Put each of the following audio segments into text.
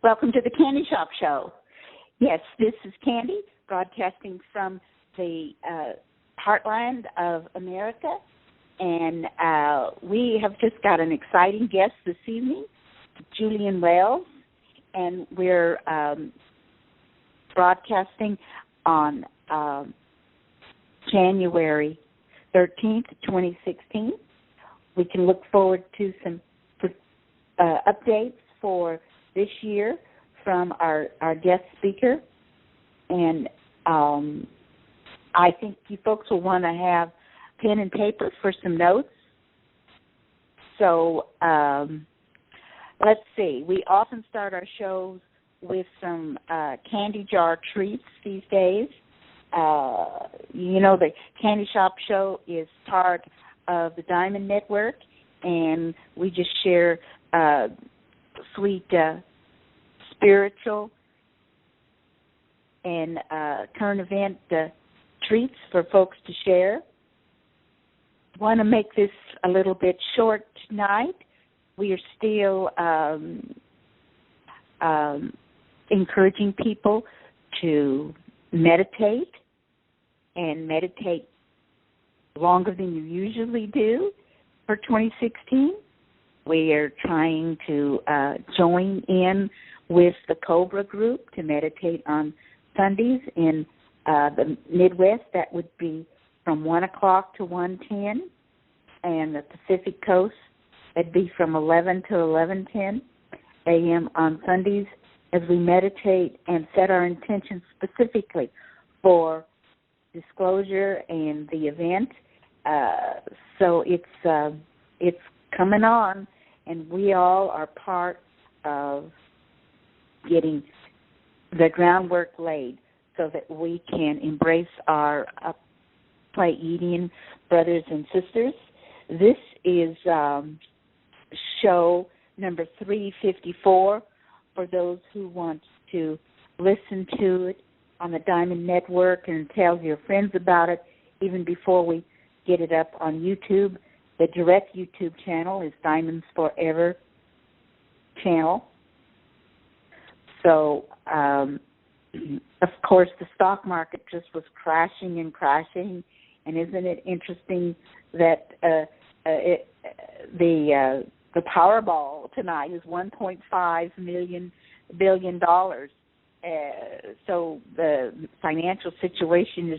Welcome to the Candy Shop Show. Yes, this is Candy, broadcasting from the heartland of America, and we have just got an exciting guest this evening, Julian Wells, and we're broadcasting on January 13th, 2016. We can look forward to some updates for this year from our guest speaker, and I think you folks will want to have pen and paper for some notes. So let's see. We often start our shows with some candy jar treats these days. The Candy Shop Show is part of the Diamond Network, and we just share sweet spiritual and current event treats for folks to share. Want to make this a little bit short tonight. We are still encouraging people to meditate and meditate longer than you usually do for 2016. We are trying to join in with the Cobra group to meditate on Sundays in the Midwest. That would be from 1 o'clock to 1:10, and the Pacific Coast, that'd be from 11 to 11:10 a.m. on Sundays, as we meditate and set our intentions specifically for disclosure and the event. So it's coming on, and we all are part of getting the groundwork laid so that we can embrace our Pleiadian brothers and sisters. This is show number 354 for those who want to listen to it on the Diamond Network and tell your friends about it even before we get it up on YouTube. The direct YouTube channel is Diamonds Forever channel. So, of course, the stock market just was crashing and crashing, and isn't it interesting that the Powerball tonight is $1.5 billion. So the financial situation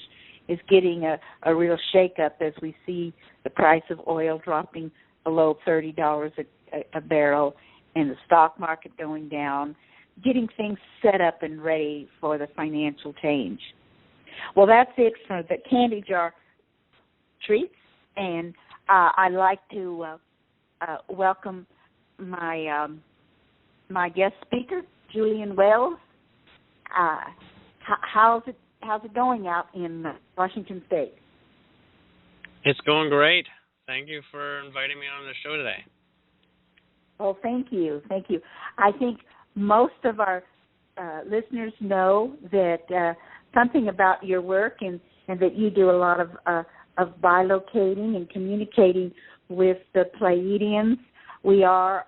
is getting a real shake-up as we see the price of oil dropping below $30 a barrel and the stock market going down, getting things set up and ready for the financial change. Well, that's it for the candy jar treats, and I'd like to welcome my guest speaker, Julian Wells. How's it going out in Washington State? It's going great. Thank you for inviting me on the show today. Oh, thank you. I think most of our listeners know that something about your work and that you do a lot of bilocating and communicating with the Pleiadians. We are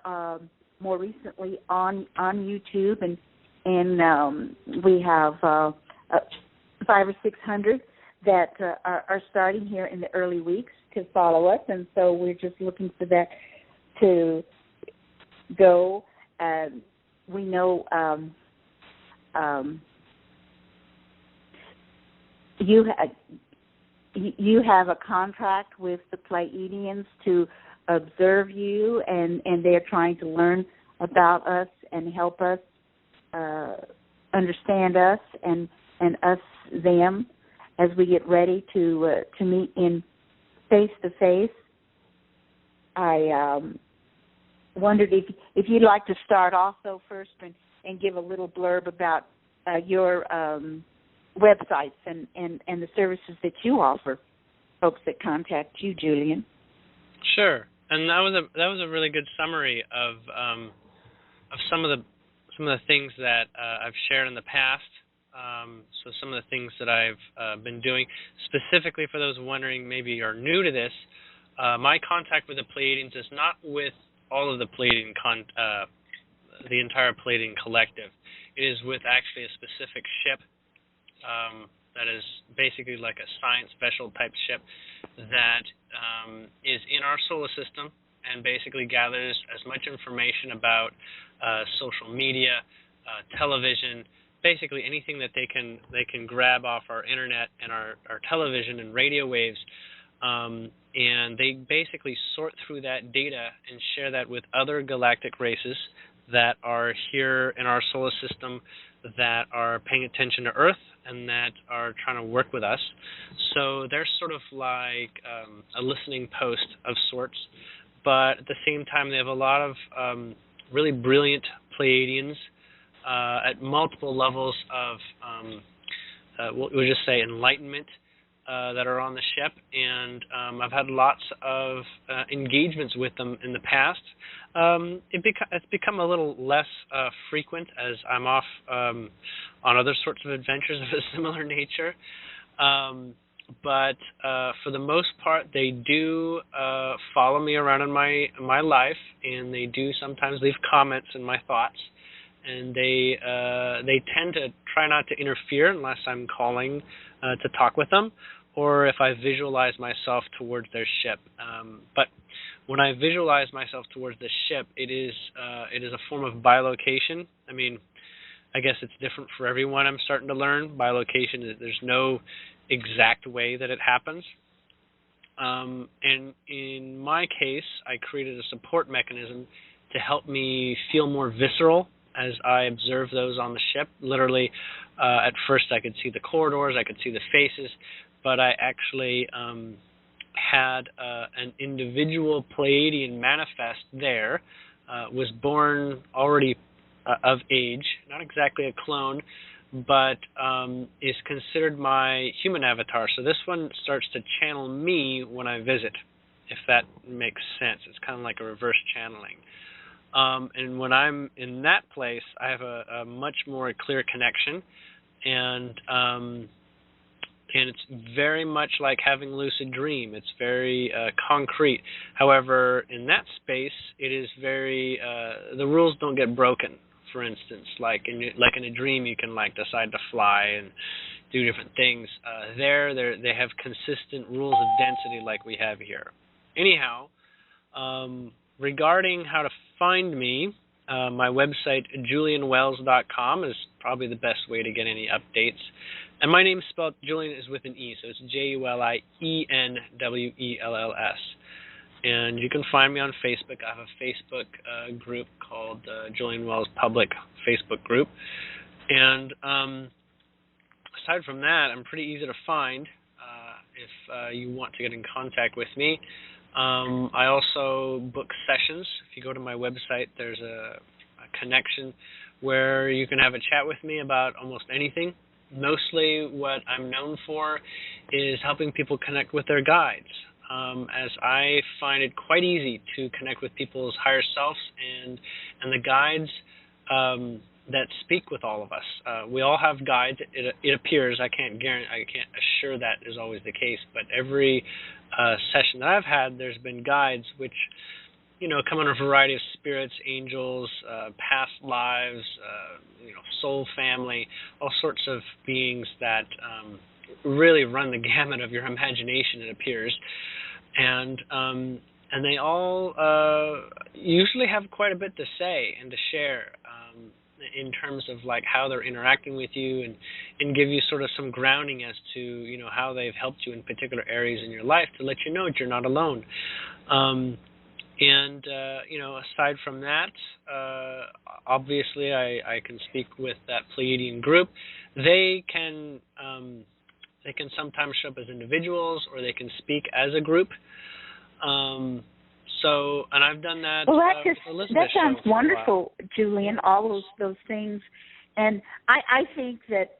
more recently on YouTube, and we have 500 or 600 that are starting here in the early weeks to follow us, and so we're just looking for that to go. We know you have a contract with the Pleiadians to observe you, and they're trying to learn about us and help us understand us and us them as we get ready to meet in face-to-face. I wondered if you'd like to start off, though, first and give a little blurb about your websites and the services that you offer folks that contact you, Julian. Sure, and that was a really good summary of some of the things that I've shared in the past. So some of the things that I've been doing, specifically for those wondering maybe are new to this, my contact with the Pleiadians is not with all of the Pleiadian the entire Pleiadian collective. It is with actually a specific ship that is basically like a science vessel type ship that is in our solar system and basically gathers as much information about social media, television, basically anything that they can grab off our internet and our television and radio waves, and they basically sort through that data and share that with other galactic races that are here in our solar system that are paying attention to Earth and that are trying to work with us. So they're sort of like a listening post of sorts, but at the same time they have a lot of really brilliant Pleiadians at multiple levels of, we'll just say, enlightenment that are on the ship, and I've had lots of engagements with them in the past. It's become a little less frequent as I'm off on other sorts of adventures of a similar nature. But for the most part, they do follow me around in my life, and they do sometimes leave comments in my thoughts. And they tend to try not to interfere unless I'm calling to talk with them, or if I visualize myself towards their ship. But when I visualize myself towards the ship, it is a form of bilocation. I mean, I guess it's different for everyone. I'm starting to learn bilocation. There's no exact way that it happens. And in my case, I created a support mechanism to help me feel more visceral as I observe those on the ship. Literally, at first I could see the corridors, I could see the faces, but I actually had an individual Pleiadian manifest there, was born already of age, not exactly a clone, but is considered my human avatar. So this one starts to channel me when I visit, if that makes sense. It's kind of like a reverse channeling. And when I'm in that place, I have a much more clear connection, and it's very much like having a lucid dream. It's very concrete. However, in that space, it is very the rules don't get broken. For instance, like in a dream, you can like decide to fly and do different things. They have consistent rules of density like we have here. Anyhow. Regarding how to find me, my website, julianwells.com, is probably the best way to get any updates. And my name spelled Julian is with an E, so it's JULIENWELLS. And you can find me on Facebook. I have a Facebook group called Julian Wells Public Facebook Group. And aside from that, I'm pretty easy to find if you want to get in contact with me. I also book sessions. If you go to my website, there's a connection where you can have a chat with me about almost anything. Mostly what I'm known for is helping people connect with their guides, as I find it quite easy to connect with people's higher selves and the guides that speak with all of us. We all have guides. It appears. I can't assure that is always the case, but every session that I've had, there's been guides which, come in a variety of spirits, angels, past lives, soul family, all sorts of beings that really run the gamut of your imagination, it appears, and they all usually have quite a bit to say and to share. In terms of like how they're interacting with you and give you sort of some grounding as to, how they've helped you in particular areas in your life to let you know that you're not alone. Aside from that, obviously I can speak with that Pleiadian group. They can sometimes show up as individuals, or they can speak as a group. And I've done that. Well, that sounds wonderful, Julian. All those things, and I think that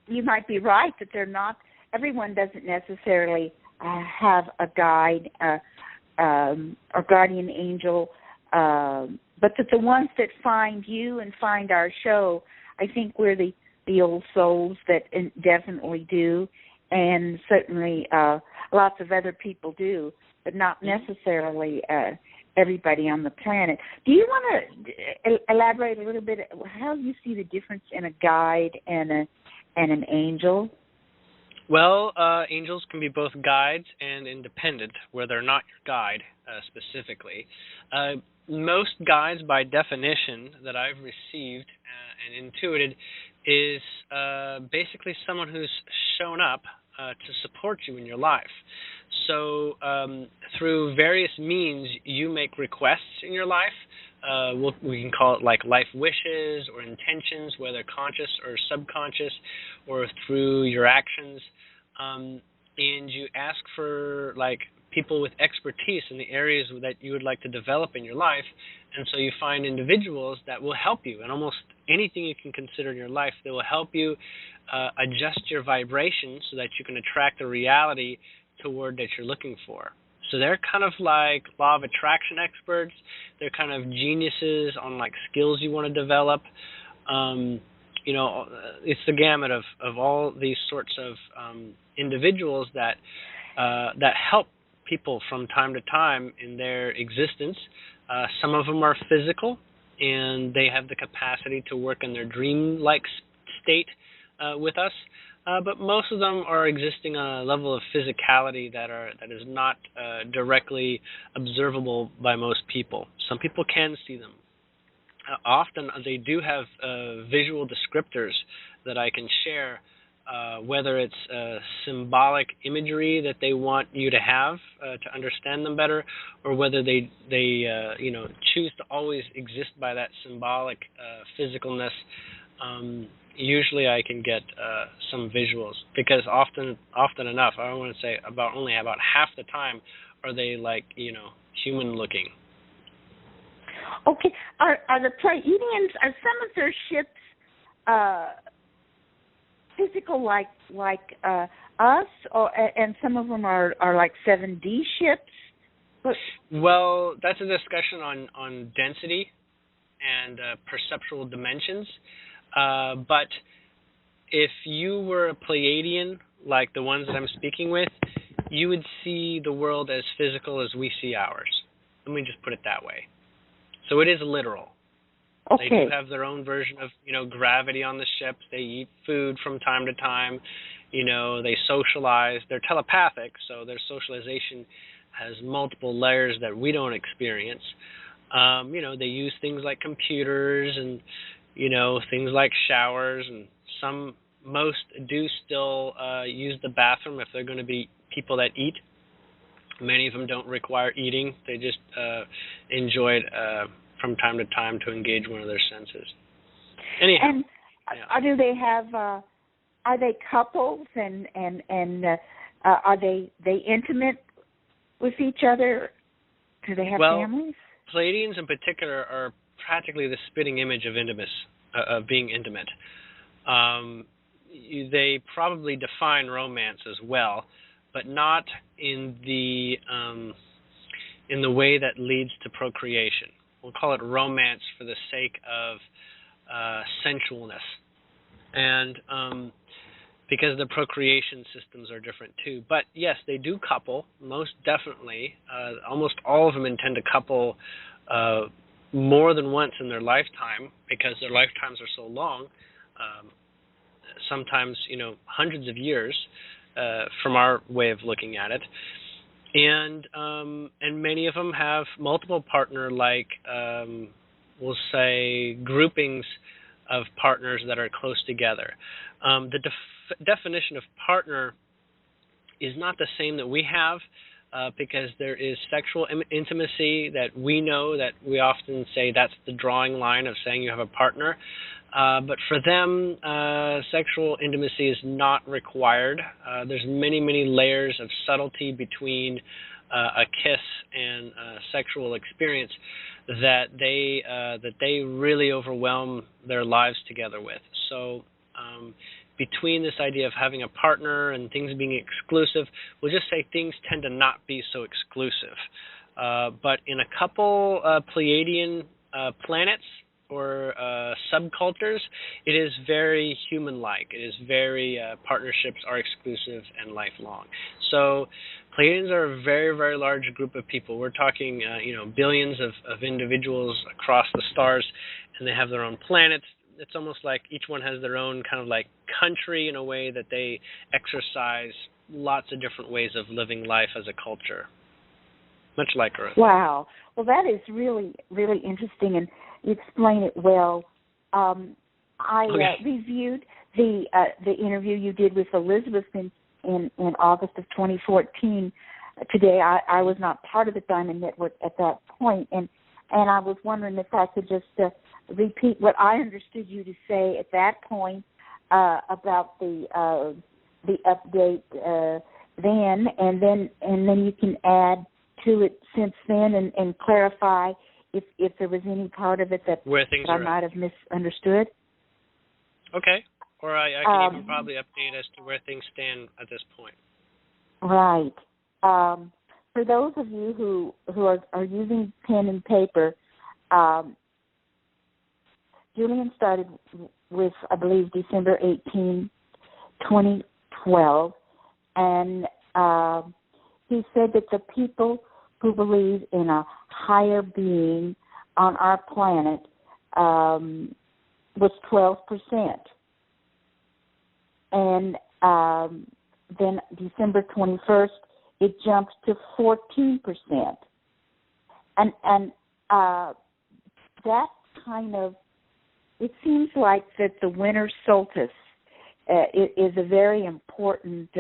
you might be right that they're not. Everyone doesn't necessarily have a guide or guardian angel, but that the ones that find you and find our show, I think we're the old souls that definitely do, and certainly lots of other people do, but not necessarily everybody on the planet. Do you want to elaborate a little bit how you see the difference in a guide and an angel? Well, angels can be both guides and independent, where they're not your guide specifically. Most guides, by definition, that I've received and intuited is basically someone who's shown up to support you in your life. So through various means, you make requests in your life. We can call it like life wishes or intentions, whether conscious or subconscious, or through your actions. And you ask for like people with expertise in the areas that you would like to develop in your life. And so you find individuals that will help you in almost anything you can consider in your life. They will help you adjust your vibration so that you can attract the reality toward that you're looking for. So they're kind of like law of attraction experts. They're kind of geniuses on like skills you want to develop. You know, it's the gamut of all these sorts of individuals that help people from time to time in their existence. Some of them are physical, and they have the capacity to work in their dream-like state with us. But most of them are existing on a level of physicality that is not directly observable by most people. Some people can see them. Often they do have visual descriptors that I can share, whether it's symbolic imagery that they want you to have to understand them better, or whether they you know, choose to always exist by that symbolic physicalness. Usually I can get some visuals, because often enough, I don't want to say only about half the time are they like, you know, human looking. Okay, are the Pleiadians, are some of their ships physical like us, and some of them are like 7D ships? Well, that's a discussion on density and perceptual dimensions. But if you were a Pleiadian, like the ones that I'm speaking with, you would see the world as physical as we see ours. Let me just put it that way. So it is literal. Okay. They do have their own version of, you know, gravity on the ships. They eat food from time to time. You know, they socialize. They're telepathic, so their socialization has multiple layers that we don't experience. You know, they use things like computers and, you know, things like showers, and most do still use the bathroom if they're going to be people that eat. Many of them don't require eating. They just enjoy it from time to time to engage one of their senses. Anyhow. And do they have, are they couples, and are they intimate with each other? Do they have families? Pleiadians in particular are practically the spitting image of being intimate. They probably define romance as well, but not in the way that leads to procreation. We'll call it romance for the sake of sensualness, and because the procreation systems are different too. But yes, they do couple, most definitely. Almost all of them intend to couple more than once in their lifetime, because their lifetimes are so long, sometimes, you know, hundreds of years from our way of looking at it. And many of them have multiple partner, like we'll say groupings of partners that are close together. The definition of partner is not the same that we have, because there is sexual intimacy that we know, that we often say that's the drawing line of saying you have a partner. But for them, sexual intimacy is not required. There's many, many layers of subtlety between a kiss and a sexual experience that they really overwhelm their lives together with. So between this idea of having a partner and things being exclusive, we'll just say things tend to not be so exclusive. But in a couple Pleiadian planets or subcultures, it is very human-like. It is very, partnerships are exclusive and lifelong. So Pleiadians are a very, very large group of people. We're talking, billions of individuals across the stars, and they have their own planets. It's almost like each one has their own kind of like country in a way that they exercise lots of different ways of living life as a culture, much like Earth. Wow. Well, that is really, really interesting, and you explain it well. I reviewed the interview you did with Elizabeth in August of 2014. Today, I was not part of the Diamond Network at that point, and I was wondering if I could just repeat what I understood you to say at that point about the update then, and then you can add to it since then and clarify if there was any part of it that I might have misunderstood. Okay. Or I can even probably update as to where things stand at this point. Right. For those of you who are using pen and paper, Julian started with, I believe, December 18, 2012, and he said that the people who believe in a higher being on our planet was 12%. And then December 21st, it jumped to 14%. And that kind of, it seems like that the winter solstice is a very important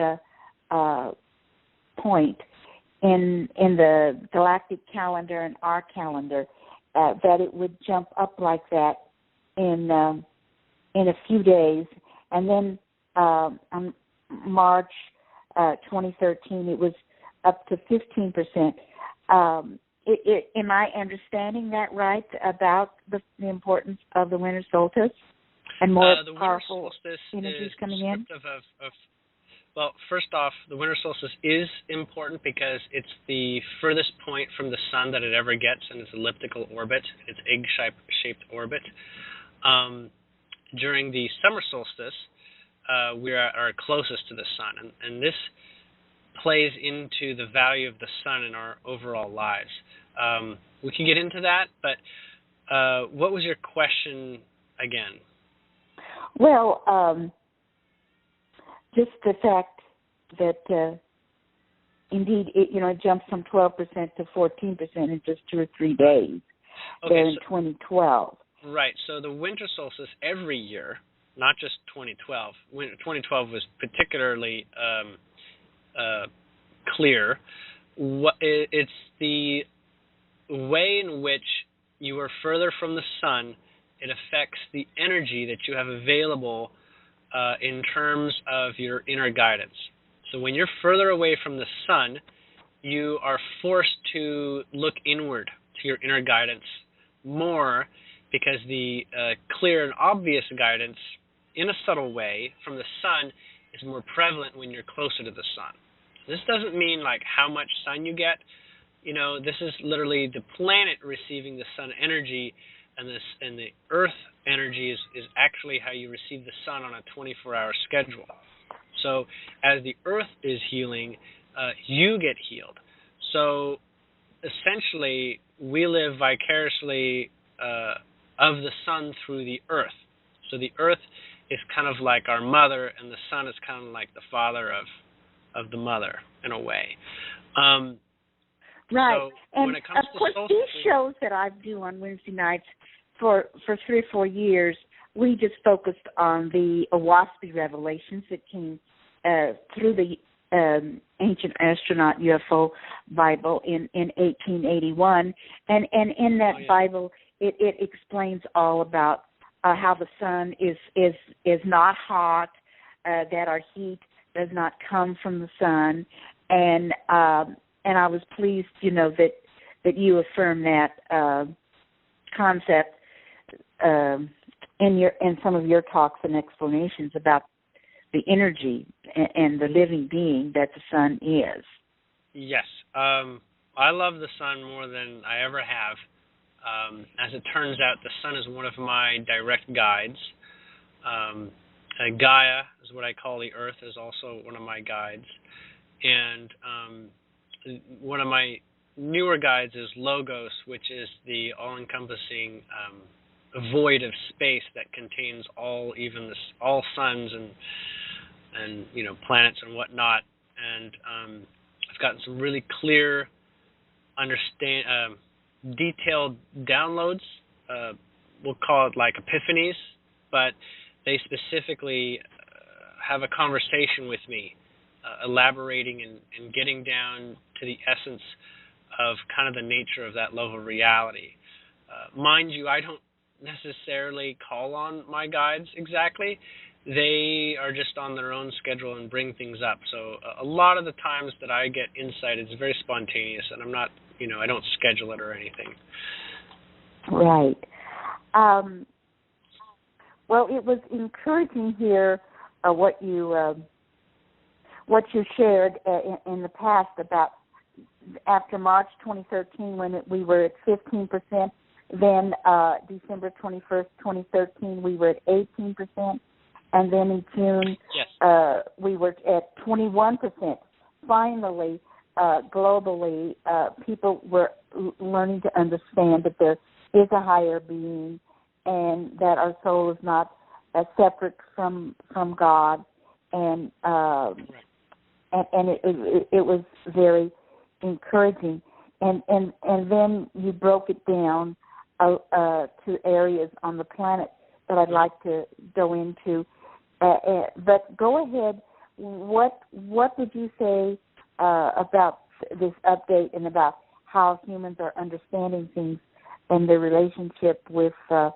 point in the galactic calendar and our calendar, that it would jump up like that in a few days. And then on March 2013, it was up to 15%. Am I understanding that right about the importance of the winter solstice and more the powerful winter energies coming in? Well, first off, the winter solstice is important because it's the furthest point from the sun that it ever gets in its elliptical orbit, its egg-shaped orbit. During the summer solstice, we are closest to the sun, and this plays into the value of the sun in our overall lives. We can get into that, but what was your question again? Well, just the fact that indeed it jumps from 12% to 14% in just 2 or 3 days there in 2012. Right. So the winter solstice every year, not just 2012. 2012 was particularly clear. It's the way in which you are further from the sun. It affects the energy that you have available in terms of your inner guidance. So when you're further away from the sun, you are forced to look inward to your inner guidance more, because the clear and obvious guidance in a subtle way from the sun is more prevalent when you're closer to the sun. This doesn't mean like how much sun you get. This is literally the planet receiving the sun energy, and the earth energy is actually how you receive the sun on a 24-hour schedule. So as the earth is healing, you get healed. So essentially, we live vicariously of the sun through the earth. So the earth is kind of like our mother, and the sun is kind of like the father of the mother in a way. Right. So and when it comes of course, these shows that I do on Wednesday nights for 3 or 4 years, we just focused on the Owaspy revelations that came through the ancient astronaut UFO Bible in 1881, and in that Bible it explains all about how the sun is not hot, that our heat does not come from the sun, and I was pleased, that you affirm that concept in some of your talks and explanations about the energy and the living being that the sun is. Yes. I love the sun more than I ever have. As it turns out, the sun is one of my direct guides. Gaia is what I call the earth, is also one of my guides. And one of my newer guides is Logos, which is the all-encompassing void of space that contains all suns and planets and whatnot. And I've gotten some really clear, detailed downloads. We'll call it like epiphanies, but they specifically have a conversation with me, elaborating and getting down to the essence of kind of the nature of that love of reality. Mind you, I don't necessarily call on my guides exactly. They are just on their own schedule and bring things up. So a lot of the times that I get insight, it's very spontaneous, and I'm not, I don't schedule it or anything. Right. Well, it was encouraging here what you shared in the past about after March 2013 when we were at 15%, then December 21st, 2013 we were at 18%, and then in June we were at 21%. Finally, globally, people were learning to understand that there is a higher being and that our soul is not separate from God, and it was very encouraging. And then you broke it down to areas on the planet that I'd like to go into. But go ahead. What did you say about this update and about how humans are understanding things and their relationship with the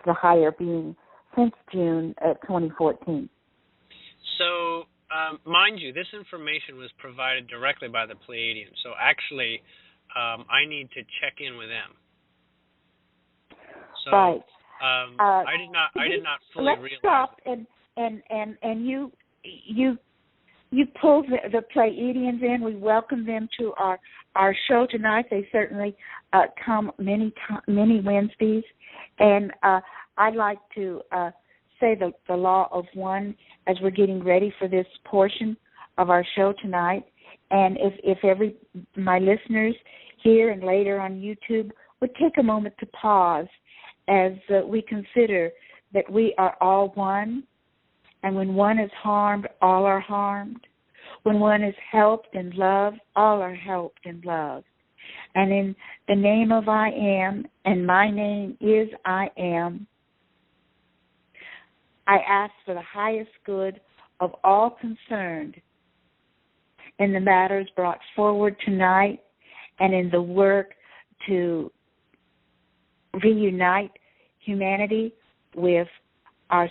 higher being since June 2014? So, mind you, this information was provided directly by the Pleiadians. So actually, I need to check in with them. So, right. I did not fully realize. Let's stop and you pulled the Pleiadians in. We welcome them to our show tonight. They certainly come many Wednesdays, and I'd like to say the law of one as we're getting ready for this portion of our show tonight. And if my listeners here and later on YouTube would take a moment to pause as we consider that we are all one, and when one is harmed, all are harmed. When one is helped and loved, all are helped and loved. And in the name of I am, and my name is I am, I ask for the highest good of all concerned in the matters brought forward tonight and in the work to reunite humanity with our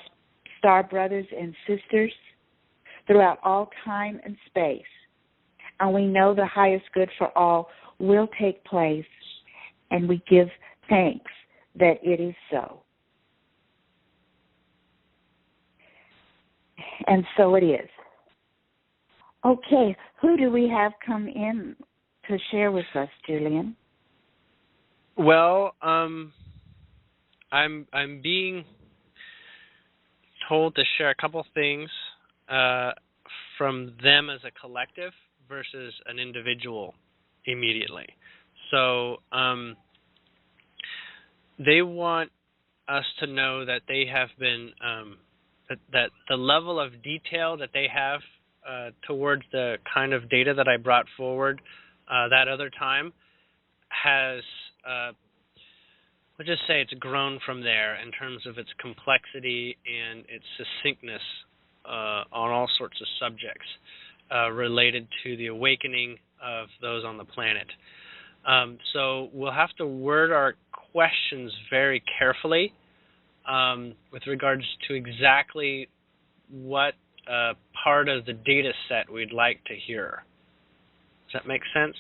star brothers and sisters throughout all time and space. And we know the highest good for all will take place, and we give thanks that it is so. And so it is. Okay, who do we have come in to share with us, Julian? Well, I'm being told to share a couple things from them as a collective versus an individual immediately. So they want us to know that they have been that the level of detail that they have towards the kind of data that I brought forward that other time has, let's just say it's grown from there in terms of its complexity and its succinctness on all sorts of subjects related to the awakening of those on the planet. So we'll have to word our questions very carefully with regards to exactly what part of the data set we'd like to hear. Does that make sense?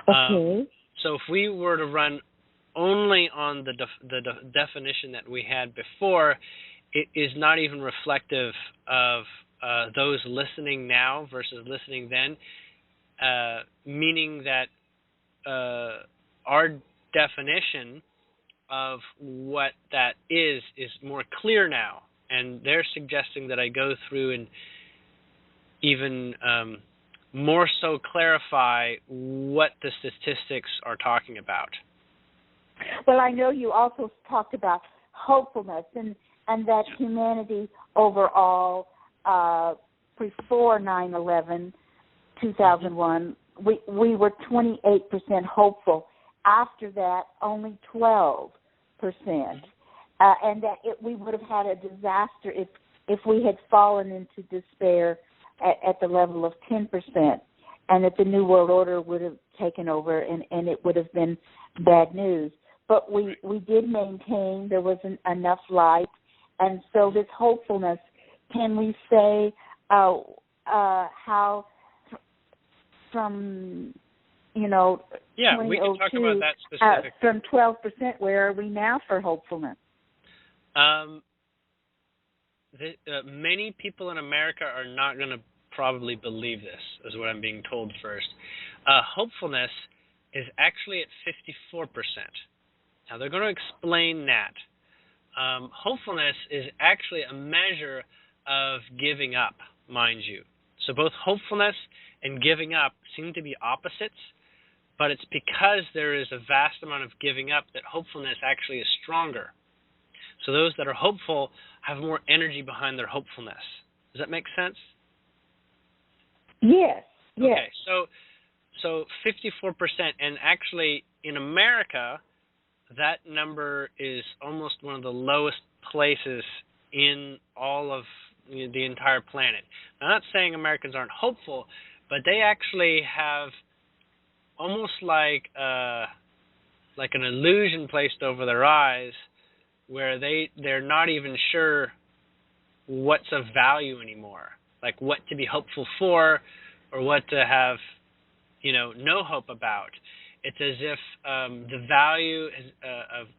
Okay. So if we were to run only on the definition that we had before, it is not even reflective of those listening now versus listening then, meaning that our definition of what that is more clear now. And they're suggesting that I go through and even more so clarify what the statistics are talking about. Well, I know you also talked about hopefulness and that humanity overall, before 9/11, 2001, we were 28% hopeful. After that, only 12%. And that we would have had a disaster if we had fallen into despair at the level of 10%, and that the New World Order would have taken over, and it would have been bad news. But we did maintain there was enough light, and so this hopefulness, can we say how from, yeah, we can talk about that specifically. From 12%, where are we now for hopefulness? Many people in America are not going to probably believe this, is what I'm being told first. Hopefulness is actually at 54%. Now, they're going to explain that. Hopefulness is actually a measure of giving up, mind you. So both hopefulness and giving up seem to be opposites, but it's because there is a vast amount of giving up that hopefulness actually is stronger. So those that are hopeful have more energy behind their hopefulness. Does that make sense? Yes. Yes. Okay, so 54%, and actually in America, that number is almost one of the lowest places in all of the entire planet. I'm not saying Americans aren't hopeful, but they actually have almost like an illusion placed over their eyes, where they're not even sure what's of value anymore, like what to be hopeful for or what to have, no hope about. It's as if the value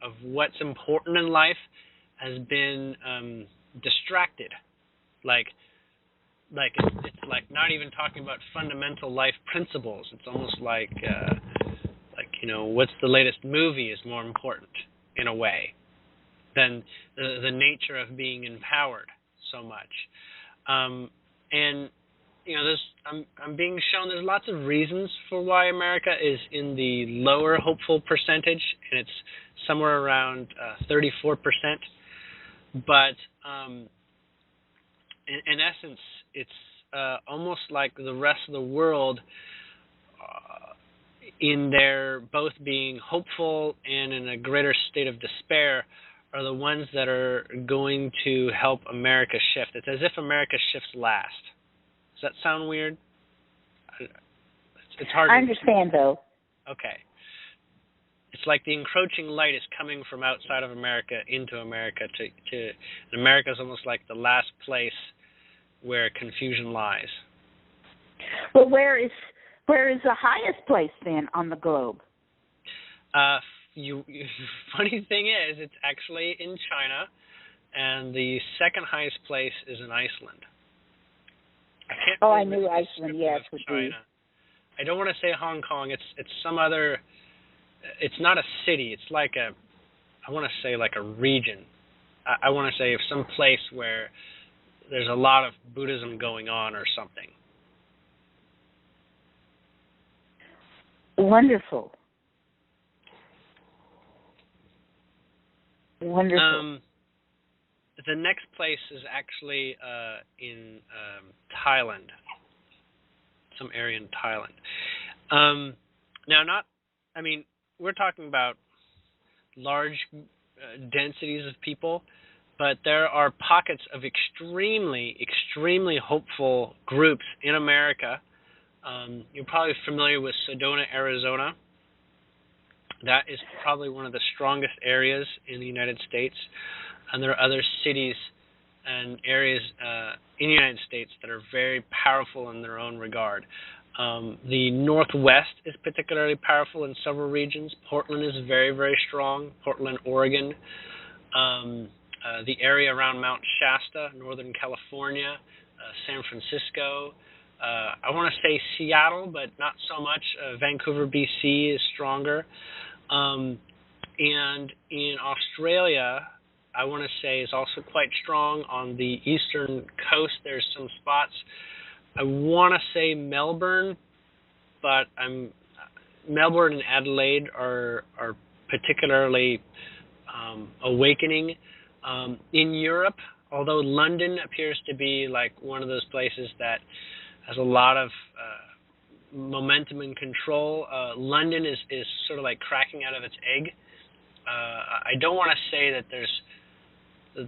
of what's important in life has been distracted. Like it's like not even talking about fundamental life principles. It's almost like what's the latest movie is more important in a way than the nature of being empowered so much. And I'm being shown there's lots of reasons for why America is in the lower hopeful percentage, and it's somewhere around 34%. But in essence, it's almost like the rest of the world, in their both being hopeful and in a greater state of despair, are the ones that are going to help America shift. It's as if America shifts last. Does that sound weird? It's hard. I understand, though. Okay. It's like the encroaching light is coming from outside of America into America. And America is almost like the last place where confusion lies. Well, where is the highest place then on the globe? Funny thing is, it's actually in China, and the second highest place is in Iceland. I knew Iceland, yes, would be. I don't want to say Hong Kong. It's some other. It's not a city. It's like I want to say like a region. I want to say some place where there's a lot of Buddhism going on or something. Wonderful. Wonderful. The next place is actually in Thailand, some area in Thailand. We're talking about large densities of people, but there are pockets of extremely, extremely hopeful groups in America. You're probably familiar with Sedona, Arizona. That is probably one of the strongest areas in the United States. And there are other cities and areas in the United States that are very powerful in their own regard. The Northwest is particularly powerful in several regions. Portland is very, very strong. Portland, Oregon. The area around Mount Shasta, Northern California, San Francisco. I want to say Seattle, but not so much. Vancouver, BC is stronger. And in Australia, I want to say is also quite strong. On the eastern coast, there's some spots. I want to say Melbourne, but Melbourne and Adelaide are particularly awakening. In Europe, although London appears to be like one of those places that has a lot of momentum and control, London is sort of like cracking out of its egg. I don't want to say that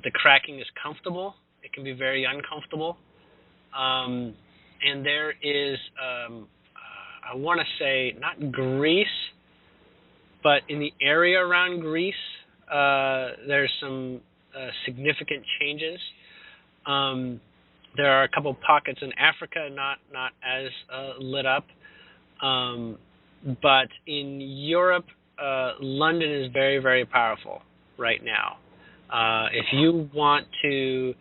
the cracking is comfortable. It can be very uncomfortable. And there is, I want to say, not Greece, but in the area around Greece, there's some significant changes. There are a couple pockets in Africa not as lit up. But in Europe, London is very, very powerful right now. If you want to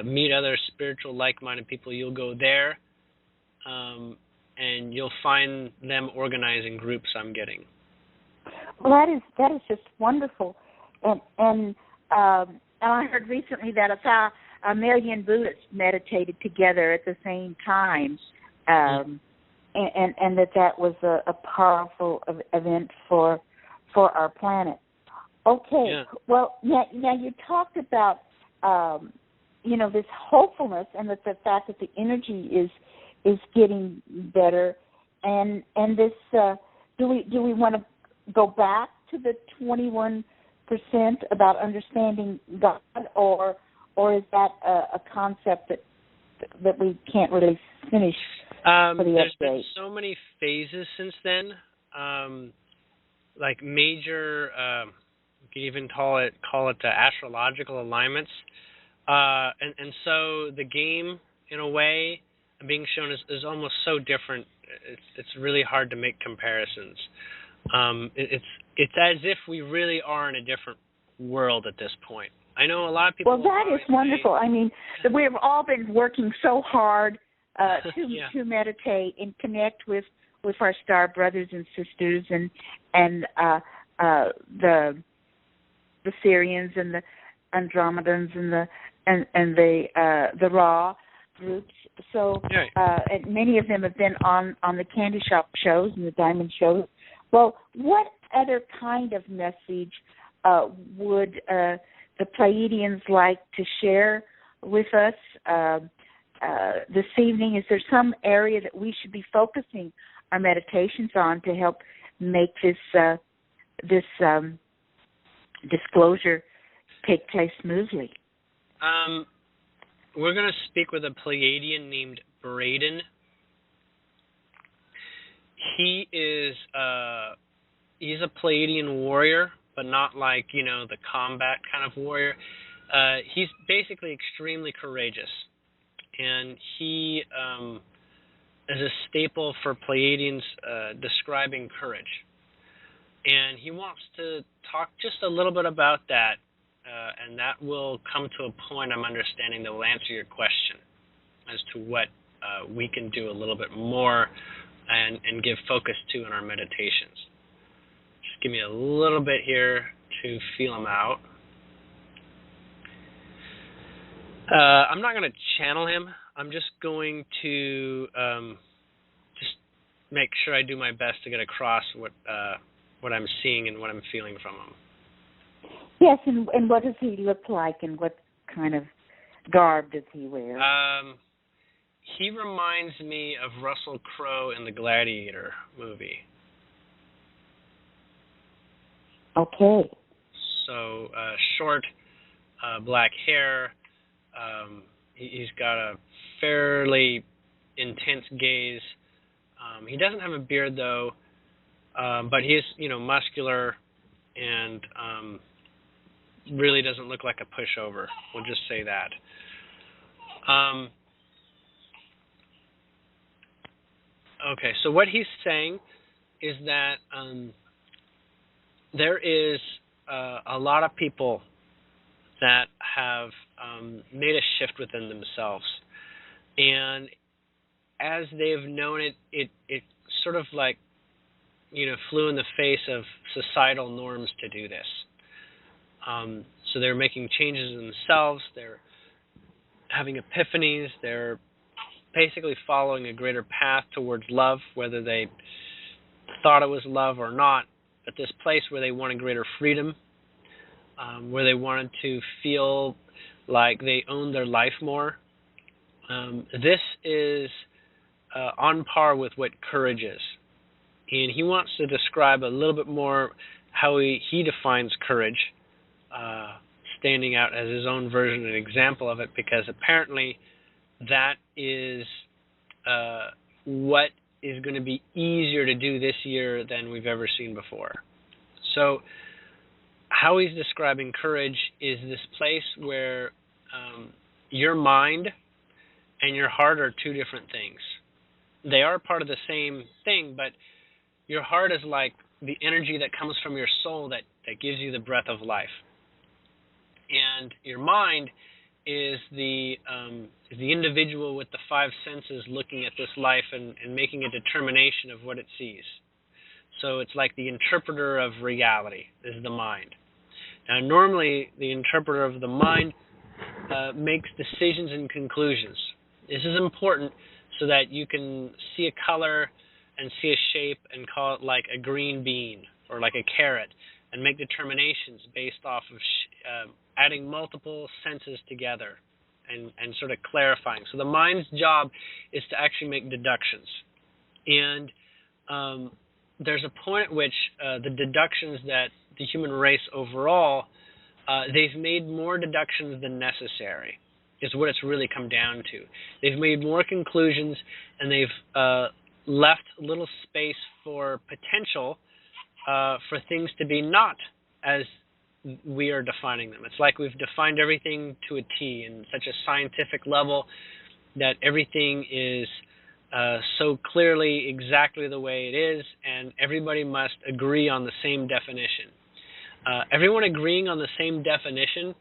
meet other spiritual, like-minded people, you'll go there, and you'll find them organizing groups. I'm getting. Well, that is just wonderful, and I heard recently that a million Buddhists meditated together at the same time, and that was a powerful event for our planet. Okay, yeah. Well, now you talked about this hopefulness, and that the fact that the energy is getting better, and this do we want to go back to the 21% about understanding God, or is that a concept that we can't really finish for the There's update? Been so many phases since then, like major, you could even call it astrological alignments, and so the game, in a way, being shown is almost so different. It's really hard to make comparisons. It's as if we really are in a different world at this point. I know a lot of people. Well, that is wonderful. I mean, we've all been working so hard to meditate and connect with our star brothers and sisters, and the Syrians and the Andromedans and the Raw groups. So and many of them have been on the Candy Shop shows and the Diamond shows. Well, what other kind of message would the Pleiadians like to share with us this evening? Is there some area that we should be focusing our meditations on to help make this disclosure take place smoothly? We're going to speak with a Pleiadian named Braden. He is he's a Pleiadian warrior, but not like, the combat kind of warrior. He's basically extremely courageous, and he is a staple for Pleiadians describing courage. And he wants to talk just a little bit about that, and that will come to a point, I'm understanding, that will answer your question as to what we can do a little bit more and give focus to in our meditations. Just give me a little bit here to feel him out. I'm not going to channel him. I'm just going to just make sure I do my best to get across what I'm seeing and what I'm feeling from him. Yes, and what does he look like, and what kind of garb does he wear? He reminds me of Russell Crowe in the Gladiator movie. Okay. So short, black hair. He's got a fairly intense gaze. He doesn't have a beard, though, but he is, muscular and really doesn't look like a pushover. We'll just say that. Okay, so what he's saying is that there is a lot of people that have made a shift within themselves, and as they've known it sort of like, flew in the face of societal norms to do this. So they're making changes in themselves, they're having epiphanies, they're basically following a greater path towards love, whether they thought it was love or not, but this place where they wanted greater freedom, where they wanted to feel like they owned their life more. This is on par with what courage is. And he wants to describe a little bit more how he defines courage, standing out as his own version and example of it, because apparently that is what is going to be easier to do this year than we've ever seen before. So how he's describing courage is this place where your mind and your heart are two different things. They are part of the same thing, but your heart is like the energy that comes from your soul that gives you the breath of life. And your mind is the individual with the five senses looking at this life and making a determination of what it sees. So it's like the interpreter of reality is the mind. Now, normally, the interpreter of the mind makes decisions and conclusions. This is important so that you can see a color and see a shape and call it like a green bean or like a carrot and make determinations based off of adding multiple senses together and sort of clarifying. So the mind's job is to actually make deductions. And there's a point at which the deductions that the human race overall, they've made more deductions than necessary, is what it's really come down to. They've made more conclusions, and they've left little space for potential for things to be not as we are defining them. It's like we've defined everything to a T in such a scientific level that everything is so clearly exactly the way it is, and everybody must agree on the same definition. Everyone agreeing on the same definition,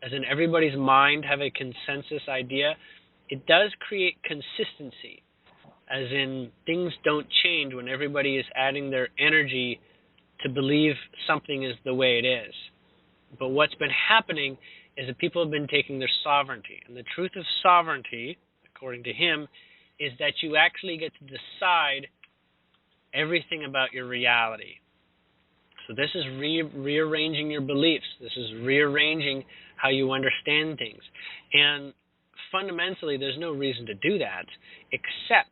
as in everybody's mind have a consensus idea, it does create consistency, as in things don't change when everybody is adding their energy to believe something is the way it is. But what's been happening is that people have been taking their sovereignty. And the truth of sovereignty, according to him, is that you actually get to decide everything about your reality. So this is rearranging your beliefs. This is rearranging how you understand things. And fundamentally, there's no reason to do that, except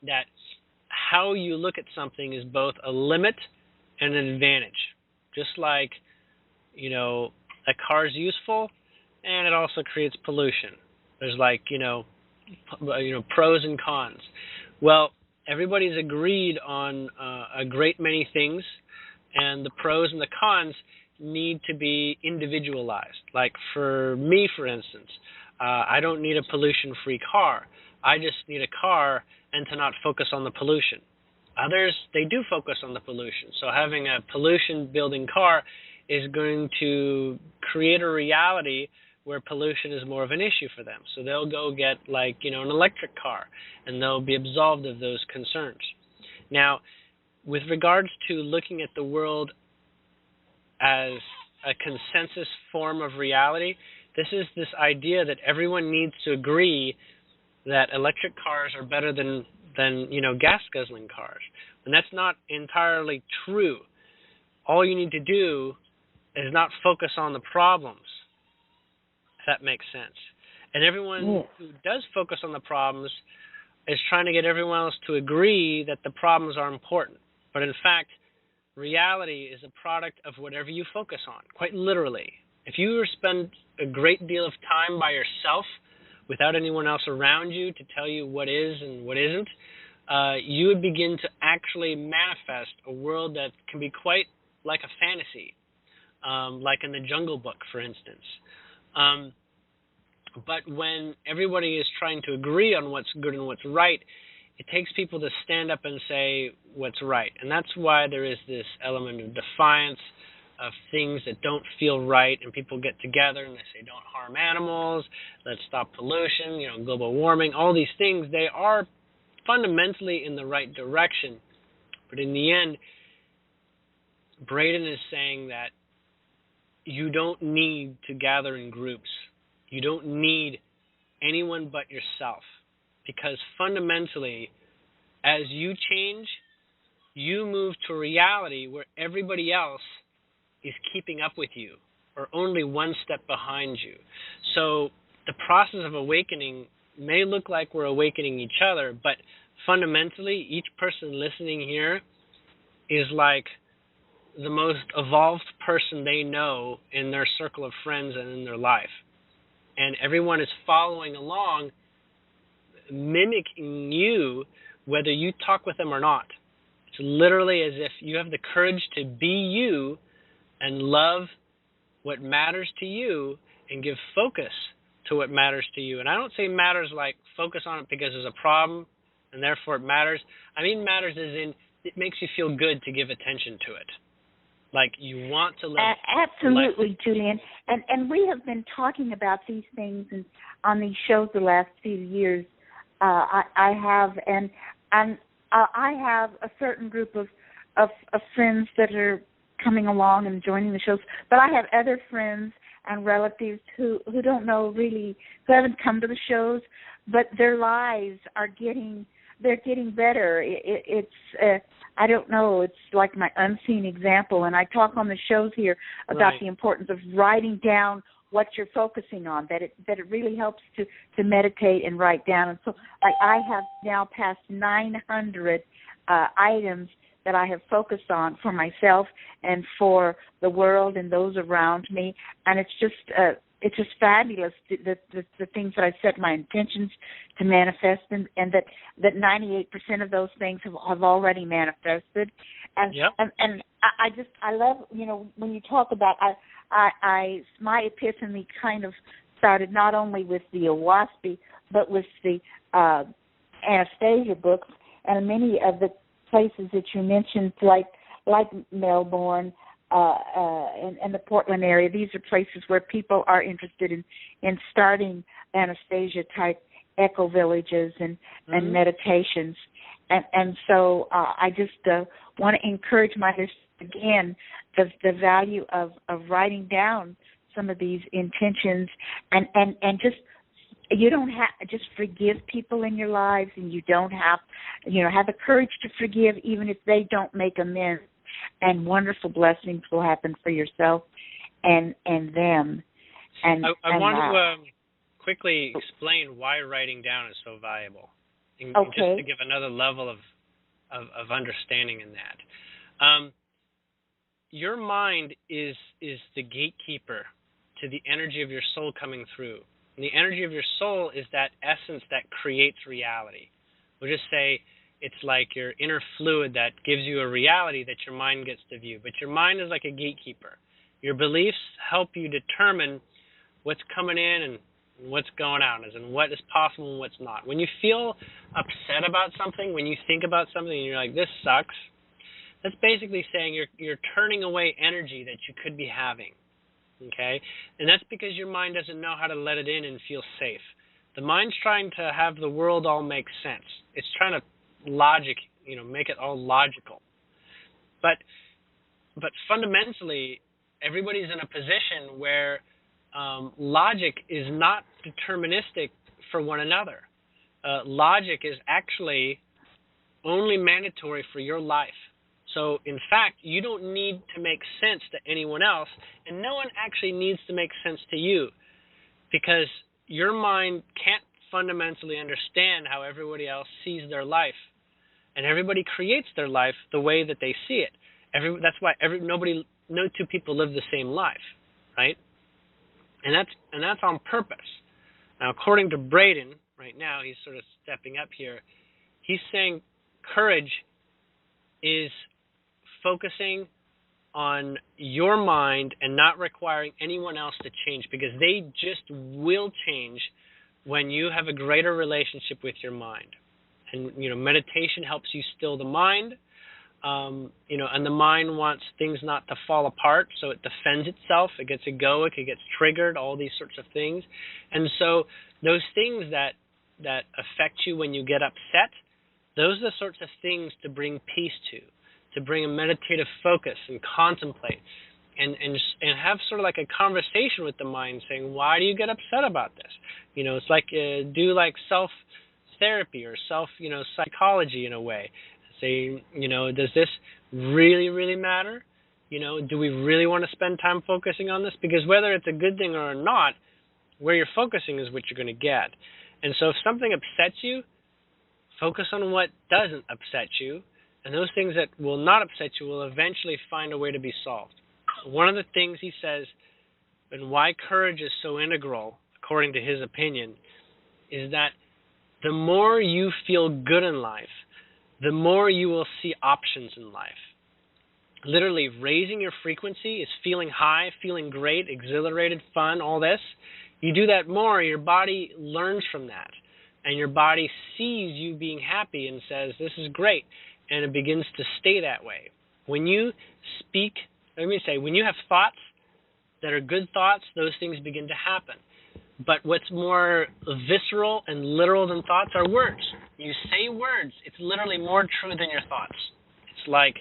that how you look at something is both a limit and an advantage. Just like, you know, a car's useful, and it also creates pollution. There's like, pros and cons. Well, everybody's agreed on a great many things, and the pros and the cons need to be individualized. Like for me, for instance, I don't need a pollution-free car. I just need a car and to not focus on the pollution. Others, they do focus on the pollution. So having a pollution-building car is going to create a reality where pollution is more of an issue for them. So they'll go get an electric car, and they'll be absolved of those concerns. Now, with regards to looking at the world as a consensus form of reality, this is this idea that everyone needs to agree that electric cars are better than gas-guzzling cars. And that's not entirely true. All you need to do is not focus on the problems, if that makes sense. And everyone who does focus on the problems is trying to get everyone else to agree that the problems are important. But in fact, reality is a product of whatever you focus on, quite literally. If you spend a great deal of time by yourself without anyone else around you to tell you what is and what isn't, you would begin to actually manifest a world that can be quite like a fantasy, like in the Jungle Book, for instance. But when everybody is trying to agree on what's good and what's right, it takes people to stand up and say what's right. And that's why there is this element of defiance of things that don't feel right, and people get together and they say, don't harm animals, let's stop pollution, global warming, all these things. They are fundamentally in the right direction. But in the end, Braden is saying that you don't need to gather in groups. You don't need anyone but yourself. because fundamentally, as you change, you move to a reality where everybody else is keeping up with you or only one step behind you. So the process of awakening may look like we're awakening each other, but fundamentally, each person listening here is like the most evolved person they know in their circle of friends and in their life. And everyone is following along, mimicking you, whether you talk with them or not. It's literally as if you have the courage to be you and love what matters to you and give focus to what matters to you. And I don't say matters like focus on it because there's a problem and therefore it matters. I mean matters as in it makes you feel good to give attention to it. Like you want to live. Absolutely, life. Julian. And we have been talking about these things on these shows the last few years. I have a certain group of friends that are coming along and joining the shows, but I have other friends and relatives who don't know really, who haven't come to the shows, but their lives are getting better. It's I don't know, it's like my unseen example, and I talk on the shows here about the importance of writing down what you're focusing on, that it really helps to meditate and write down. And so like I have now passed 900 items that I have focused on for myself and for the world and those around me, and it's just fabulous, the things that I set my intentions to manifest, and that 98% of those things have already manifested. And and I love, when you talk about, my epiphany kind of started not only with the Owaspy, but with the Anastasia books and many of the places that you mentioned, like Melbourne, and the Portland area. These are places where people are interested in starting Anastasia-type eco villages and meditations. And so I just want to encourage my listeners, again, the value of writing down some of these intentions and just, you don't have, just forgive people in your lives, and you don't have, have the courage to forgive even if they don't make amends. And wonderful blessings will happen for yourself and them. And I want to quickly explain why writing down is so valuable, and just to give another level of understanding in that. Your mind is the gatekeeper to the energy of your soul coming through. And the energy of your soul is that essence that creates reality. We'll just say it's like your inner fluid that gives you a reality that your mind gets to view. But your mind is like a gatekeeper. Your beliefs help you determine what's coming in and what's going out, as in what is possible and what's not. When you feel upset about something, when you think about something and you're like, this sucks, that's basically saying you're turning away energy that you could be having. Okay? And that's because your mind doesn't know how to let it in and feel safe. The mind's trying to have the world all make sense. It's trying to make it all logical. But fundamentally, everybody's in a position where logic is not deterministic for one another. Logic is actually only mandatory for your life. So, in fact, you don't need to make sense to anyone else, and no one actually needs to make sense to you, because your mind can't fundamentally understand how everybody else sees their life. And everybody creates their life the way that they see it. That's why no two people live the same life, right? And that's on purpose. Now, according to Braden, right now, he's sort of stepping up here. He's saying courage is focusing on your mind and not requiring anyone else to change, because they just will change when you have a greater relationship with your mind. And, meditation helps you still the mind, and the mind wants things not to fall apart, so it defends itself. It gets egoic, it gets triggered, all these sorts of things. And so those things that affect you when you get upset, those are the sorts of things to bring peace to bring a meditative focus and contemplate and have sort of like a conversation with the mind saying, why do you get upset about this? It's like do like therapy or psychology in a way. Say, does this really, really matter? Do we really want to spend time focusing on this? Because whether it's a good thing or not, where you're focusing is what you're going to get. And so if something upsets you, focus on what doesn't upset you, and those things that will not upset you will eventually find a way to be solved. One of the things he says, and why courage is so integral, according to his opinion, is that the more you feel good in life, the more you will see options in life. Literally, raising your frequency is feeling high, feeling great, exhilarated, fun, all this. You do that more, your body learns from that. And your body sees you being happy and says, this is great. And it begins to stay that way. When you when you have thoughts that are good thoughts, those things begin to happen. But what's more visceral and literal than thoughts are words. You say words, it's literally more true than your thoughts. It's like,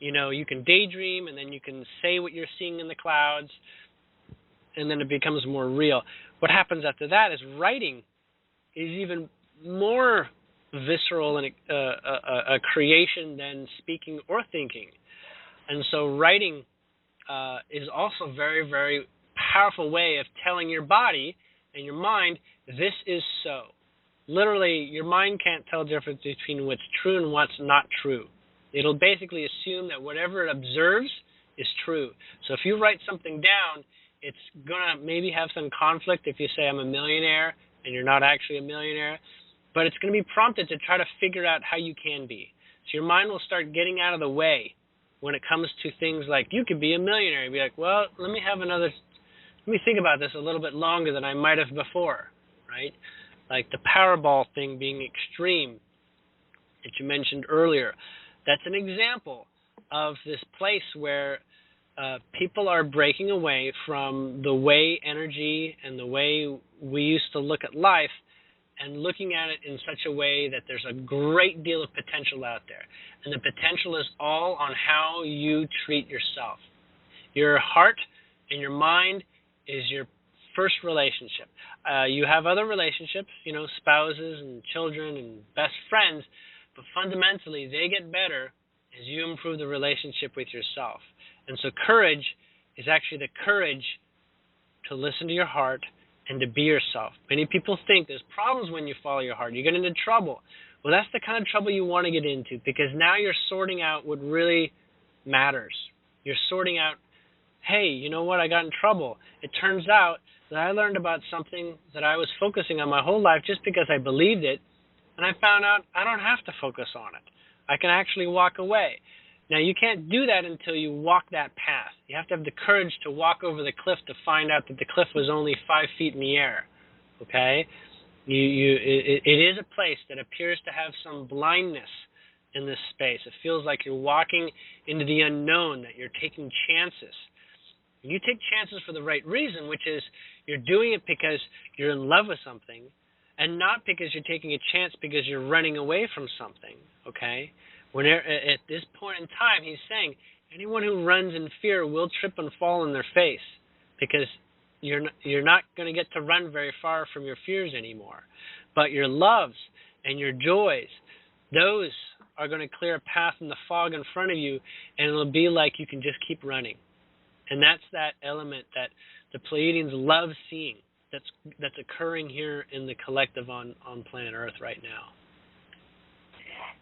you can daydream, and then you can say what you're seeing in the clouds, and then it becomes more real. What happens after that is writing is even more visceral and a creation than speaking or thinking. And so writing is also a very, very powerful way of telling your body and your mind, this is so. Literally, your mind can't tell the difference between what's true and what's not true. It'll basically assume that whatever it observes is true. So if you write something down, it's going to maybe have some conflict if you say I'm a millionaire and you're not actually a millionaire, but it's going to be prompted to try to figure out how you can be. So your mind will start getting out of the way when it comes to things like you could be a millionaire. You'd be like, well, let me think about this a little bit longer than I might have before, right? Like the Powerball thing being extreme that you mentioned earlier. That's an example of this place where people are breaking away from the way energy and the way we used to look at life and looking at it in such a way that there's a great deal of potential out there. And the potential is all on how you treat yourself. Your heart and your mind is your first relationship. You have other relationships, spouses and children and best friends, but fundamentally they get better as you improve the relationship with yourself. And so courage is actually the courage to listen to your heart and to be yourself. Many people think there's problems when you follow your heart. You get into trouble. Well, that's the kind of trouble you want to get into, because now you're sorting out what really matters. You're sorting out, hey, you know what? I got in trouble. It turns out that I learned about something that I was focusing on my whole life just because I believed it, and I found out I don't have to focus on it. I can actually walk away. Now, you can't do that until you walk that path. You have to have the courage to walk over the cliff to find out that the cliff was only 5 feet in the air, okay? It is a place that appears to have some blindness in this space. It feels like you're walking into the unknown, that you're taking chances. And you take chances for the right reason, which is you're doing it because you're in love with something, and not because you're taking a chance because you're running away from something, okay? At this point in time, he's saying anyone who runs in fear will trip and fall on their face, because you're not going to get to run very far from your fears anymore. But your loves and your joys, those are going to clear a path in the fog in front of you, and it'll be like you can just keep running. And that's that element that the Pleiadians love seeing that's occurring here in the collective on planet Earth right now.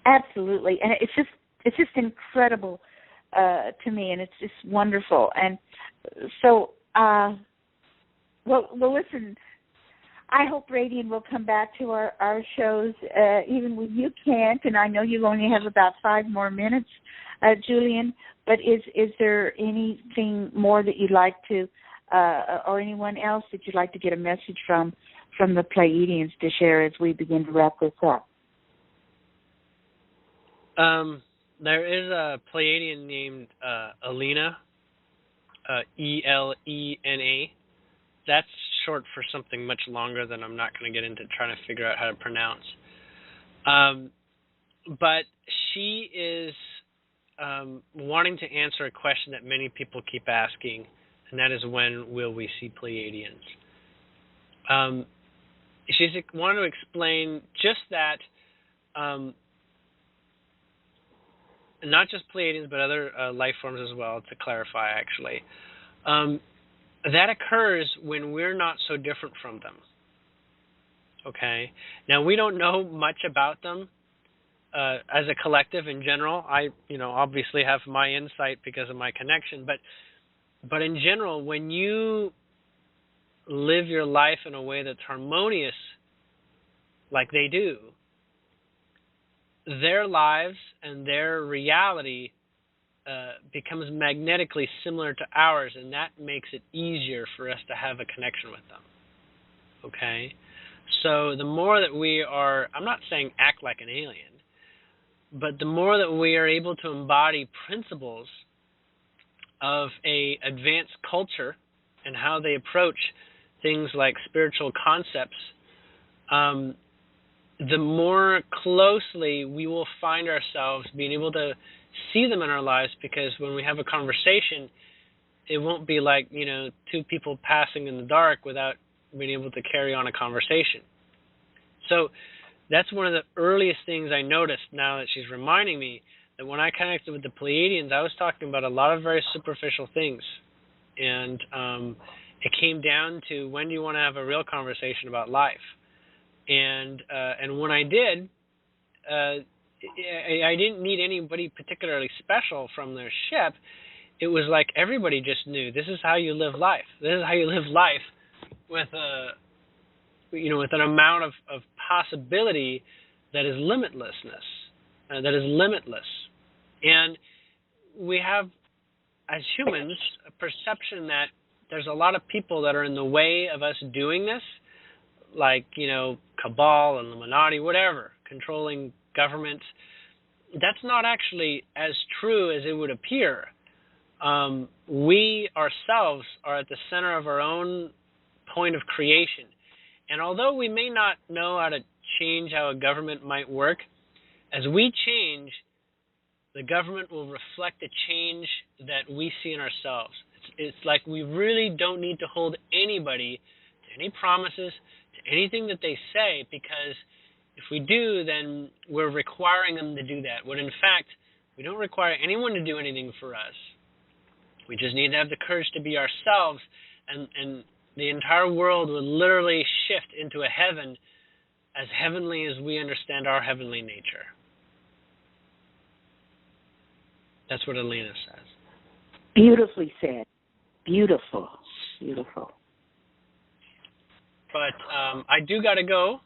Absolutely, and it's just incredible to me, and it's just wonderful. And so, well, listen, I hope Radian will come back to our shows even when you can't, and I know you only have about 5 more minutes, Julian. But is there anything more that you'd like to, or anyone else that you'd like to get a message from the Pleiadians to share as we begin to wrap this up? There is a Pleiadian named Elena, Elena. That's short for something much longer than I'm not going to get into trying to figure out how to pronounce. But she is wanting to answer a question that many people keep asking, and that is, when will we see Pleiadians? she's wanted to explain just that, not just Pleiadians, but other life forms as well, to clarify, actually. That occurs when we're not so different from them. Okay? Now, we don't know much about them as a collective in general. I, obviously have my insight because of my connection, but in general, when you live your life in a way that's harmonious like they do, their lives and their reality becomes magnetically similar to ours, and that makes it easier for us to have a connection with them. Okay? So the more that we are, I'm not saying act like an alien, but the more that we are able to embody principles of a advanced culture and how they approach things like spiritual concepts, the more closely we will find ourselves being able to see them in our lives, because when we have a conversation, it won't be like, two people passing in the dark without being able to carry on a conversation. So that's one of the earliest things I noticed, now that she's reminding me, that when I connected with the Pleiadians, I was talking about a lot of very superficial things. And it came down to, when do you want to have a real conversation about life? And when I did, I didn't need anybody particularly special from their ship. It was like everybody just knew, this is how you live life. This is how you live life with with an amount of possibility that is limitlessness, that is limitless. And we have, as humans, a perception that there's a lot of people that are in the way of us doing this, like, cabal, Illuminati, whatever, controlling governments. That's not actually as true as it would appear. We ourselves are at the center of our own point of creation. And although we may not know how to change how a government might work, as we change, the government will reflect the change that we see in ourselves. It's like we really don't need to hold anybody to any promises, to anything that they say, because if we do, then we're requiring them to do that. When in fact, we don't require anyone to do anything for us. We just need to have the courage to be ourselves, and the entire world would literally shift into a heaven as heavenly as we understand our heavenly nature. That's what Alina says. Beautifully said. Beautiful. Beautiful. But I do got to go.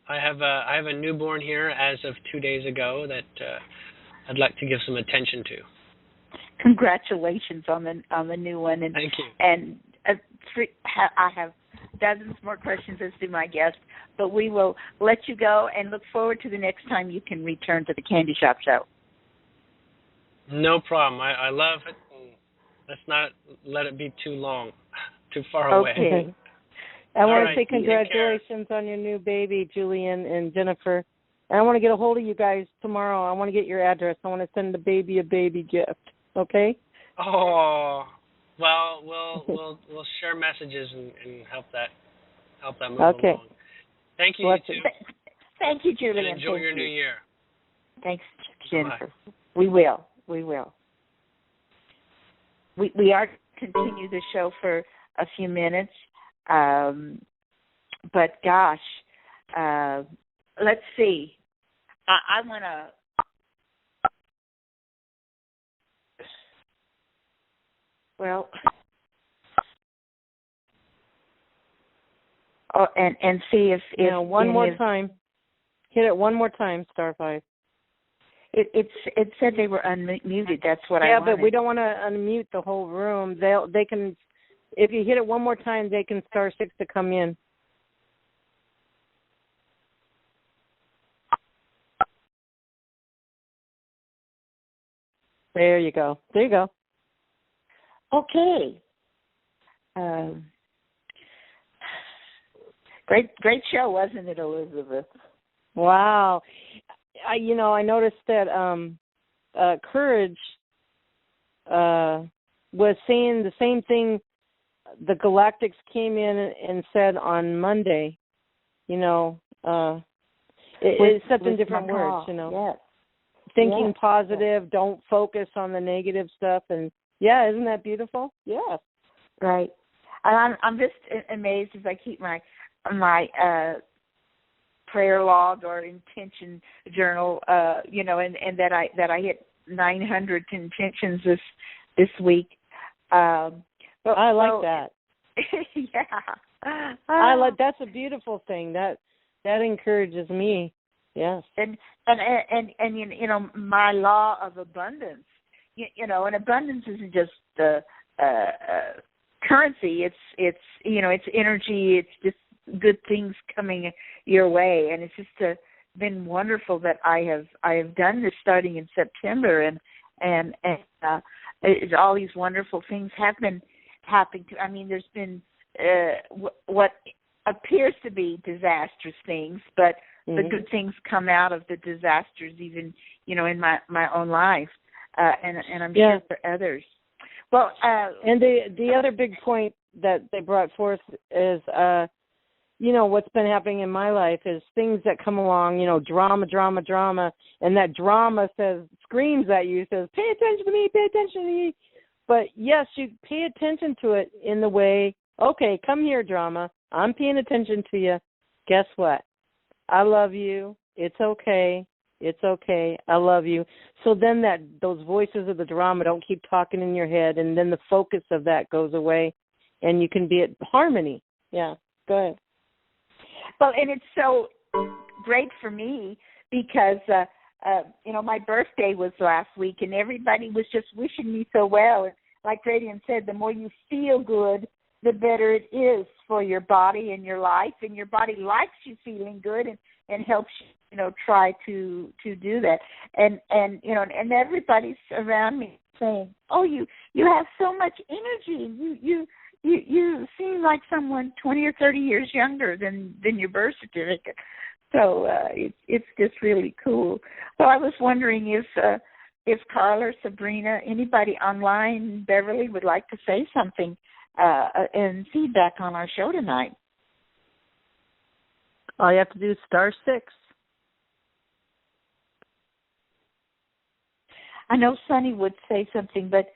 I have a newborn here as of 2 days ago that I'd like to give some attention to. Congratulations on the new one. And, thank you. And I have dozens more questions, as do my guests, but we will let you go and look forward to the next time you can return to the Candy Shop Show. No problem. I love it. Let's not let it be too long, too far away. Okay. I want to say congratulations on your new baby, Julian and Jennifer. And I want to get a hold of you guys tomorrow. I want to get your address. I want to send the baby a baby gift. Okay? Oh, well, we'll share messages and help that move along. Thank you, you two. Thank you, Julian. And enjoy your new year. Thanks, Jennifer. Bye. We will. We are to continue the show for a few minutes, but gosh, let's see. I want to. Well, and see if one more time. Hit it one more time, Star 5. It said they were unmuted. That's what I wanted. Yeah, but we don't want to unmute the whole room. They can, if you hit it one more time, they can star 6 to come in. There you go. There you go. Okay. Great show, wasn't it, Elizabeth? Wow. I noticed that Courage was saying the same thing the Galactics came in and said on Monday, It's such in different words, Yes. Thinking positive, don't focus on the negative stuff, and isn't that beautiful? Yes. Right. And I'm just amazed as I keep my prayer log or intention journal, and that I hit 900 intentions this week. But I like that. Yeah. That's a beautiful thing. That encourages me. Yes. And my law of abundance. And abundance isn't just currency. It's energy. It's just good things coming your way, and it's just been wonderful that I have done this starting in September, and all these wonderful things have been happening. There's been what appears to be disastrous things, but the good things come out of the disasters, even in my own life, and I'm sure for others. Well, and the other big point that they brought forth is, what's been happening in my life is things that come along, drama, and that drama screams at you, says, pay attention to me, pay attention to me. But yes, you pay attention to it in the way, okay, come here, drama. I'm paying attention to you. Guess what? I love you. It's okay. It's okay. I love you. So then those voices of the drama don't keep talking in your head, and then the focus of that goes away, and you can be at harmony. Yeah, go ahead. Well, and it's so great for me because, my birthday was last week, and everybody was just wishing me so well. And like Pleiadian said, the more you feel good, the better it is for your body and your life, and your body likes you feeling good and helps you, try to do that. And everybody's around me saying, "Oh, you have so much energy. You seem like someone 20 or 30 years younger than your birth certificate." So it's just really cool. So I was wondering if Carla or Sabrina, anybody online, Beverly, would like to say something and feedback on our show tonight. All you have to do is *6. I know Sunny would say something, but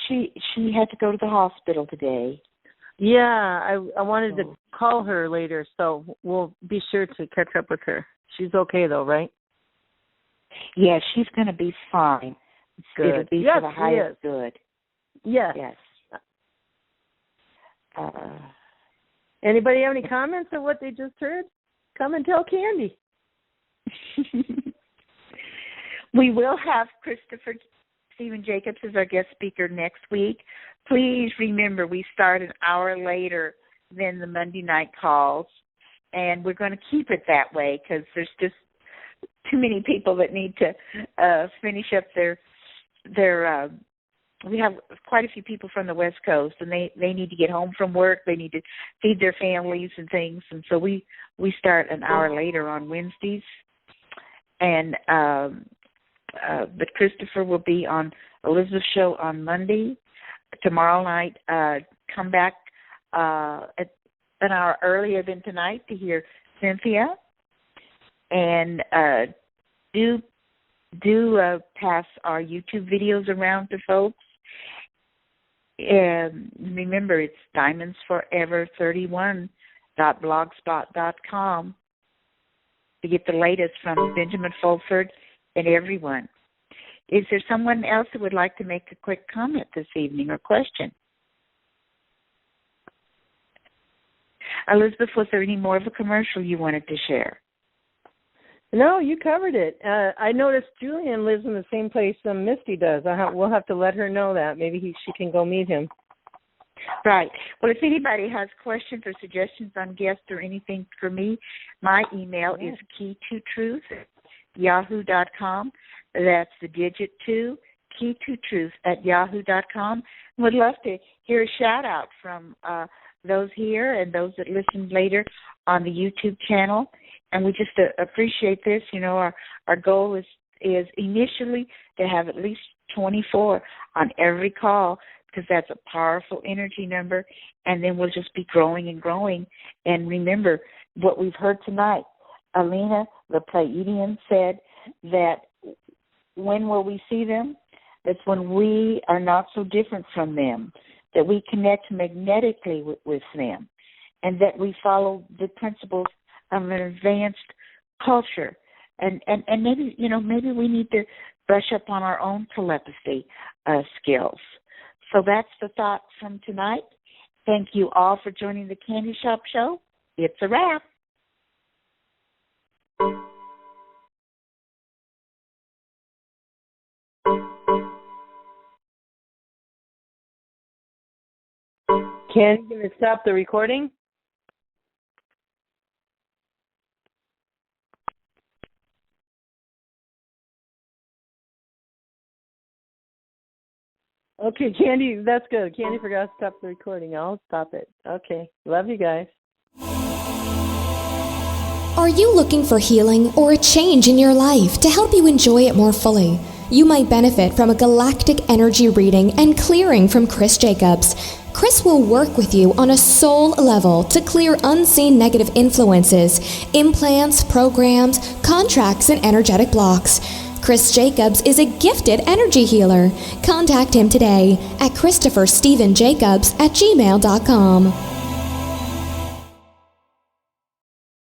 she had to go to the hospital today. Yeah, I wanted to call her later, so we'll be sure to catch up with her. She's okay, though, right? Yeah, she's going to be fine. Good. It'll be for the highest good. Yes. Yes. Anybody have any comments on what they just heard? Come and tell Candy. We will have Christopher Stephen Jacobs as our guest speaker next week. Please remember, we start an hour later than the Monday night calls, and we're going to keep it that way because there's just too many people that need to finish up their we have quite a few people from the West Coast, and they need to get home from work. They need to feed their families and things, and so we start an hour later on Wednesdays. And but Christopher will be on Elizabeth's show on Monday. Tomorrow night, come back at an hour earlier than tonight to hear Cynthia. And do pass our YouTube videos around to folks. And remember, it's diamondsforever31.blogspot.com to get the latest from Benjamin Fulford and everyone. Is there someone else that would like to make a quick comment this evening or question? Elizabeth, was there any more of a commercial you wanted to share? No, you covered it. I noticed Julian lives in the same place Misty does. We'll have to let her know that. Maybe she can go meet him. Right. Well, if anybody has questions or suggestions on guests or anything for me, my email is key2truth@yahoo.com. That's the digit 2, key2truth@yahoo.com. Would love to hear a shout-out from those here and those that listen later on the YouTube channel. And we just appreciate this. You know, our goal is initially to have at least 24 on every call, because that's a powerful energy number, and then we'll just be growing and growing. And remember, what we've heard tonight. Alina, the Pleiadian, said that when will we see them? That's when we are not so different from them, that we connect magnetically with them, and that we follow the principles of an advanced culture. And maybe, maybe we need to brush up on our own telepathy skills. So that's the thought from tonight. Thank you all for joining the Candy Shop Show. It's a wrap. Can you stop the recording? Okay, Candy, that's good. Candy forgot to stop the recording. I'll stop it. Okay, love you guys. Are you looking for healing or a change in your life to help you enjoy it more fully? You might benefit from a galactic energy reading and clearing from Chris Jacobs. Chris will work with you on a soul level to clear unseen negative influences, implants, programs, contracts, and energetic blocks. Chris Jacobs is a gifted energy healer. Contact him today at ChristopherStephenJacobs@gmail.com.